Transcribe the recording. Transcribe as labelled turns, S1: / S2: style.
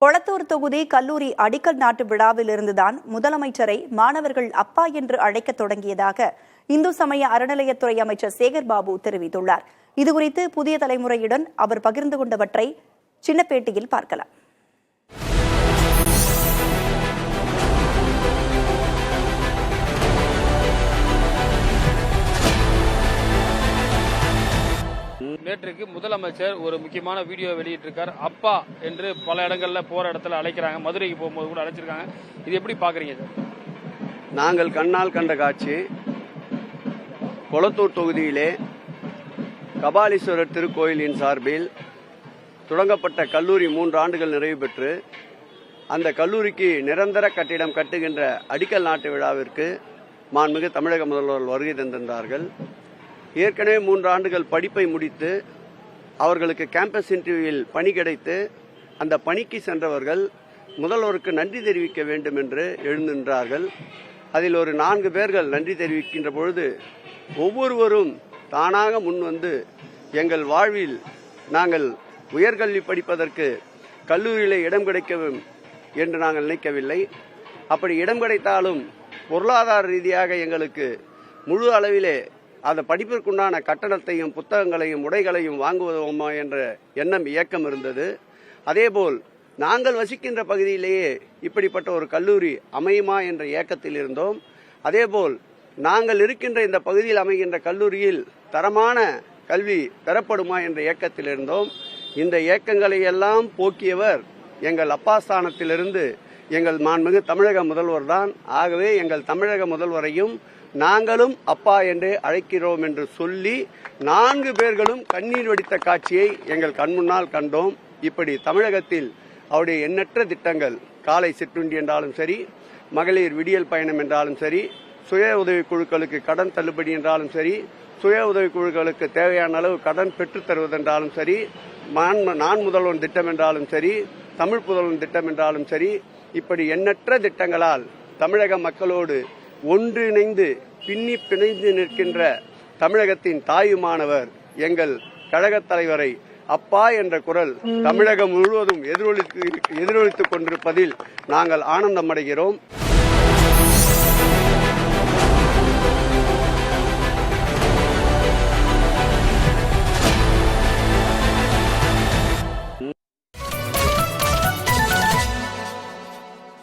S1: கொளத்தூர் தொகுதி கல்லூரி அடிக்கல் நாட்டு விழாவில் இருந்துதான் முதலமைச்சரை மாணவர்கள் அப்பா என்று அழைக்க தொடங்கியதாக இந்து சமய அறநிலையத்துறை அமைச்சர் சேகர் பாபு தெரிவித்துள்ளார். இதுகுறித்து புதிய தலைமுறையுடன் அவர் பகிர்ந்து கொண்டவற்றை சின்ன பேட்டியில் பார்க்கலாம்.
S2: நேற்றுக்கு முதலமைச்சர் ஒரு முக்கியமான வீடியோ வெளியிட்டிருக்கார். அப்பா என்று பல இடங்கள்ல போற இடத்துல அழைக்கிறாங்க. மதுரைக்கு போகும்போது கூட அழைச்சிருக்காங்க. இது எப்படி பாக்குறீங்க சார்?
S3: நாங்கள் கண்ணால் கண்ட காட்சி, கொளத்தூர் தொகுதியிலே கபாலீஸ்வரர் திருக்கோயிலின் சார்பில் தொடங்கப்பட்ட கல்லூரி 3 ஆண்டுகள் நிறைவு பெற்று அந்த கல்லூரிக்கு நிரந்தர கட்டிடம் கட்டுகின்ற அடிக்கல் நாட்டு விழாவிற்கு மாண்புமிகு தமிழக முதல்வர் வருகை தந்திருந்தார்கள். ஏற்கனவே 3 ஆண்டுகள் படிப்பை முடித்து அவர்களுக்கு கேம்பஸ் இன்டர்வியூவில் பணி கிடைத்து அந்த பணிக்கு சென்றவர்கள் முதல்வருக்கு நன்றி தெரிவிக்க வேண்டும் என்று எழுந்திருந்தார்கள். அதில் ஒரு 4 பேர்கள் நன்றி தெரிவிக்கின்ற பொழுது ஒவ்வொருவரும் தானாக முன்வந்து எங்கள் வாழ்வில் நாங்கள் உயர்கல்வி படிப்பதற்கு கல்லூரியிலே இடம் கிடைக்கும் என்று நாங்கள் நினைக்கவில்லை. அப்படி இடம் கிடைத்தாலும் பொருளாதார ரீதியாக எங்களுக்கு முழு அளவிலே அந்த படிப்பிற்குண்டான கட்டணத்தையும் புத்தகங்களையும் உடைகளையும் வாங்குவோமா என்ற எண்ணம் இயக்கம் இருந்தது. அதேபோல் நாங்கள் வசிக்கின்ற பகுதியிலேயே இப்படிப்பட்ட ஒரு கல்லூரி அமையுமா என்ற இயக்கத்தில் இருந்தோம். அதேபோல் நாங்கள் இருக்கின்ற இந்த பகுதியில் அமைகின்ற கல்லூரியில் தரமான கல்வி பெறப்படுமா என்ற இயக்கத்தில் இருந்தோம். இந்த இயக்கங்களை எல்லாம் போக்கியவர் எங்கள் அப்பா ஸ்தானத்திலிருந்து எங்கள் மாண்புமிகு தமிழக முதல்வர் தான். ஆகவே எங்கள் தமிழக முதல்வரையும் நாங்களும் அப்பா என்று அழைக்கிறோம் என்று சொல்லி 4 பேர்களும் கண்ணீர் வடித்த காட்சியை எங்கள் கண்முன்னால் கண்டோம். இப்படி தமிழகத்தில் அவருடைய எண்ணற்ற திட்டங்கள், காலை சிற்றுண்டி என்றாலும் சரி, மகளிர் விடியல் பயணம் என்றாலும் சரி, சுய உதவி குழுக்களுக்கு கடன் தள்ளுபடி என்றாலும் சரி, சுய உதவி குழுக்களுக்கு தேவையான அளவு கடன் பெற்றுத் தருவதென்றாலும் சரி, நான் முதல்வன் திட்டம் என்றாலும் சரி, தமிழ் புதல்வன் திட்டம் என்றாலும் சரி, இப்படி எண்ணற்ற திட்டங்களால் தமிழக மக்களோடு ஒன்றிணைந்து பின்னி பிணைந்து நிற்கின்ற தமிழகத்தின் தாயுமானவர் எங்கள் கழகத் தலைவரை அப்பா என்ற குரல் தமிழகம் முழுவதும் எதிரொலித்துக் கொண்டிருப்பதில் நாங்கள் ஆனந்தம் அடைகிறோம்.